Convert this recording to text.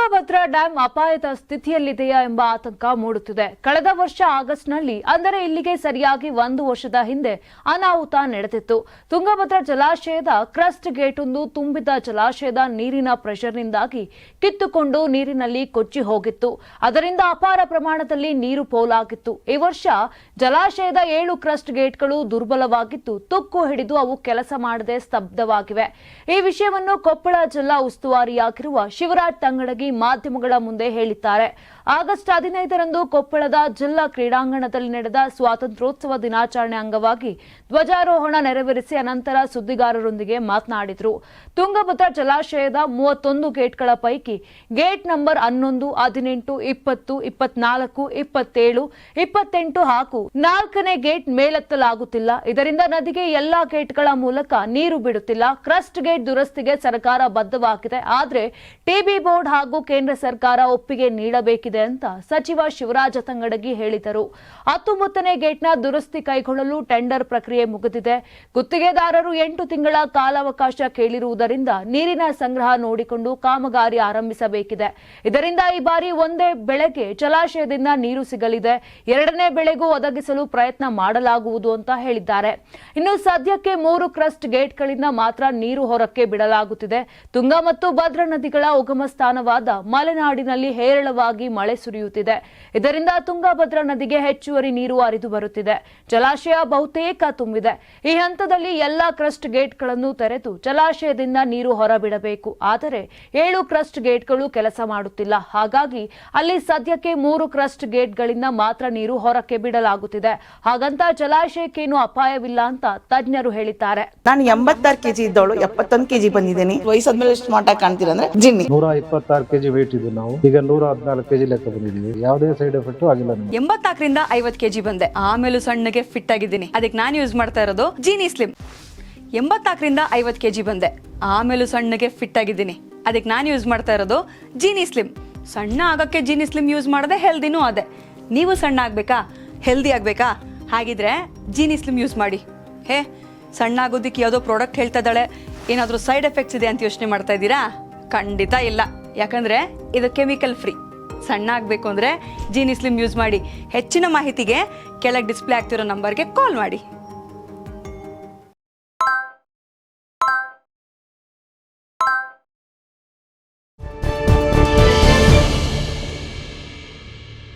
Tungabhadra dam ಅಪಾಯದ ಸ್ಥಿತಿಯಲ್ಲಿದೆಯಾ ಎಂಬ ಆತಂಕ ಮೂಡುತ್ತಿದೆ. ಕಳೆದ ವರ್ಷ ಆಗಸ್ಟ್ನಲ್ಲಿ, ಅಂದರೆ ಇಲ್ಲಿಗೆ ಸರಿಯಾಗಿ 1 ವರ್ಷದ ಹಿಂದೆ ಅನಾಹುತ ನಡೆದಿತ್ತು. ತುಂಗಭದ್ರಾ ಜಲಾಶಯದ ಕ್ರಸ್ಟ್ ಗೇಟ್ ಒಂದು ತುಂಬಿದ ಜಲಾಶಯದ ನೀರಿನ ಪ್ರೆಷರ್ನಿಂದಾಗಿ ಕಿತ್ತುಕೊಂಡು ನೀರಿನಲ್ಲಿ ಕೊಚ್ಚಿ ಹೋಗಿತ್ತು. ಅದರಿಂದ ಅಪಾರ ಪ್ರಮಾಣದಲ್ಲಿ ನೀರು ಪೋಲಾಗಿತ್ತು. ಈ ವರ್ಷ ಜಲಾಶಯದ 7 ಕ್ರಸ್ಟ್ ಗೇಟ್ಗಳು ದುರ್ಬಲವಾಗಿದ್ದು ತುಕ್ಕು ಹಿಡಿದು ಅವು ಕೆಲಸ ಮಾಡದೆ ಸ್ತಬ್ಧವಾಗಿವೆ. ಈ ವಿಷಯವನ್ನು ಕೊಪ್ಪಳ ಜಿಲ್ಲಾ ಉಸ್ತುವಾರಿಯಾಗಿರುವ ಶಿವರಾಜ್ ತಂಗಡಗಿ ಮಾಧ್ಯಮಗಳ ಮುಂದೆ ಹೇಳಿದ್ದಾರೆ. ಆಗಸ್ಟ್ 15ರಂದು ಕೊಪ್ಪಳದ ಜಿಲ್ಲಾ ಕ್ರೀಡಾಂಗಣದಲ್ಲಿ ನಡೆದ ಸ್ವಾತಂತ್ರ್ಯೋತ್ಸವ ದಿನಾಚರಣೆ ಅಂಗವಾಗಿ ಧ್ವಜಾರೋಹಣ ನೆರವೇರಿಸಿ ಅನಂತರ ಸುದ್ದಿಗಾರರೊಂದಿಗೆ ಮಾತನಾಡಿದರು. ತುಂಗಭದ್ರಾ ಜಲಾಶಯದ 31 ಗೇಟ್ಗಳ ಪೈಕಿ ಗೇಟ್ ನಂಬರ್ 11, 18, 20, 24, 27, 28 ಹಾಗೂ 4ನೇ ಗೇಟ್ ಮೇಲೆತ್ತಲಾಗುತ್ತಿಲ್ಲ. ಇದರಿಂದ ನದಿಗೆ ಎಲ್ಲಾ ಗೇಟ್ಗಳ ಮೂಲಕ ನೀರು ಬಿಡುತ್ತಿಲ್ಲ. ಕ್ರಸ್ಟ್ ಗೇಟ್ ದುರಸ್ತಿಗೆ ಸರ್ಕಾರ ಬದ್ಧವಾಗಿದೆ. ಆದರೆ ಟಿಬಿ ಬೋರ್ಡ್ ಹಾಗೂ ಕೇಂದ್ರ ಸರ್ಕಾರ ಒಪ್ಪಿಗೆ ನೀಡಬೇಕಿದೆ ಅಂತ ಸಚಿವ ಶಿವರಾಜ ತಂಗಡಗಿ ಹೇಳಿದರು. 19ನೇ ಗೇಟ್ನ ದುರಸ್ತಿ ಕೈಗೊಳ್ಳಲು ಟೆಂಡರ್ ಪ್ರಕ್ರಿಯೆ ಮುಗಿದಿದೆ. ಗುತ್ತಿಗೆದಾರರು 8 ತಿಂಗಳ ಕಾಲಾವಕಾಶ ಕೇಳಿರುವುದರಿಂದ ನೀರಿನ ಸಂಗ್ರಹ ನೋಡಿಕೊಂಡು ಕಾಮಗಾರಿ ಆರಂಭಿಸಬೇಕಿದೆ. ಇದರಿಂದ ಈ ಬಾರಿ ಒಂದೇ ಬೆಳೆಗೆ ಜಲಾಶಯದಿಂದ ನೀರು ಸಿಗಲಿದೆ. 2ನೇ ಬೆಳೆಗೂ ಒದಗಿಸಲು ಪ್ರಯತ್ನ ಮಾಡಲಾಗುವುದು ಅಂತ ಹೇಳಿದ್ದಾರೆ. ಇನ್ನು ಸದ್ಯಕ್ಕೆ 3 ಕ್ರಸ್ಟ್ ಗೇಟ್ಗಳಿಂದ ಮಾತ್ರ ನೀರು ಹೊರಕ್ಕೆ ಬಿಡಲಾಗುತ್ತಿದೆ. ತುಂಗಾ ಮತ್ತು ಭದ್ರಾ ನದಿಗಳ ಉಗಮ ಸ್ಥಾನವಾದ ಮಲೆನಾಡಿನಲ್ಲಿ ಹೇರಳವಾಗಿ ಮಳೆ ಸುರಿಯುತ್ತಿದೆ. ಇದರಿಂದ ತುಂಗಭದ್ರಾ ನದಿಗೆ ಹೆಚ್ಚುವರಿ ನೀರು ಹರಿದು ಬರುತ್ತಿದೆ. ಜಲಾಶಯ ಬಹುತೇಕ ತುಂಬಿದೆ. ಈ ಹಂತದಲ್ಲಿ ಎಲ್ಲಾ ಕ್ರಸ್ಟ್ ಗೇಟ್ಗಳನ್ನು ತೆರೆದು ಜಲಾಶಯದಿಂದ ನೀರು ಹೊರಬಿಡಬೇಕು. ಆದರೆ 7 ಕ್ರಸ್ಟ್ ಗೇಟ್ಗಳು ಕೆಲಸ ಮಾಡುತ್ತಿಲ್ಲ. ಹಾಗಾಗಿ ಅಲ್ಲಿ ಸದ್ಯಕ್ಕೆ 3 ಕ್ರಸ್ಟ್ ಗೇಟ್ಗಳಿಂದ ಮಾತ್ರ ನೀರು ಹೊರಕ್ಕೆ ಬಿಡಲಾಗುತ್ತಿದೆ. ಹಾಗಂತ ಜಲಾಶಯಕ್ಕೇನು ಅಪಾಯವಿಲ್ಲ ಅಂತ ತಜ್ಞರು ಹೇಳಿದ್ದಾರೆ. ನಾನು 86 ಕೆಜಿ ಇದ್ದವಳು 71 ಕೆಜಿ ಬಂದಿದ್ದೀನಿ. ವಯಸ್ಸಾದ್ಮೇಲೆ ಸ್ಮಾರ್ಟ್ ಆಗಿ ಕಾಣ್ತೀರಾ ಅಂದ್ರೆ ಜಿನ್ನಿ. 126 ಕೆಜಿ ವೇಟ್ ಇದೆ. ನಾವು ಈಗ 114 ಕೆಜಿ ಲೆಕ್ಕ ಬಂದಿದ್ದೀವಿ. ಯಾವುದೇ ಸೈಡ್ ಎಫೆಕ್ಟ್ ಆಗಿಲ್ಲ. 84ರಿಂದ 50 ಕೆಜಿ ಬಂದೆ. ಆಮೇಲೆ ಸಣ್ಣಗೆ ಫಿಟ್ ಆಗಿದ್ದೀನಿ. ಅದಕ್ಕೆ ನಾನು ಯೂಸ್ ಮಾಡ್ತಾ ಇರೋದು ಜೀನಿ ಸ್ಲಿಮ್. 84ರಿಂದ 50 ಕೆಜಿ ಬಂದೆ. ಆಮೇಲೆ ಸಣ್ಣಗೆ ಫಿಟ್ ಆಗಿದ್ದೀನಿ. ಅದಕ್ಕೆ ನಾನು ಯೂಸ್ ಮಾಡ್ತಾ ಇರೋದು ಜೀನಿ ಸ್ಲಿಮ್. ಸಣ್ಣ ಆಗಕ್ಕೆ ಜೀನಿ ಸ್ಲಿಮ್ ಯೂಸ್ ಮಾಡದೆ ಹೆಲ್ದಿನೂ ಅದೇ. ನೀವು ಸಣ್ಣ ಆಗ್ಬೇಕಾ, ಹೆಲ್ದಿ ಆಗ್ಬೇಕಾ? ಹಾಗಿದ್ರೆ ಜೀನಿ ಸ್ಲಿಮ್ ಯೂಸ್ ಮಾಡಿ. ಸಣ್ಣ ಆಗೋದಕ್ಕೆ ಯಾವುದೋ ಪ್ರಾಡಕ್ಟ್ ಹೇಳ್ತಾ ಇದ್ದಾಳೆ, ಏನಾದರೂ ಸೈಡ್ ಎಫೆಕ್ಟ್ಸ್ ಇದೆ ಅಂತ ಯೋಚನೆ ಮಾಡ್ತಾ ಇದ್ದೀರಾ? ಖಂಡಿತ ಇಲ್ಲ. ಯಾಕಂದ್ರೆ ಇದು ಕೆಮಿಕಲ್ ಫ್ರೀ. ಸಣ್ಣ ಆಗಬೇಕು ಅಂದರೆ ಜೀನಿ ಸ್ಲಿಮ್ ಯೂಸ್ ಮಾಡಿ. ಹೆಚ್ಚಿನ ಮಾಹಿತಿಗೆ ಕೆಳಗೆ ಡಿಸ್ಪ್ಲೇ ಆಗ್ತಿರೋ ನಂಬರ್ಗೆ ಕಾಲ್ ಮಾಡಿ.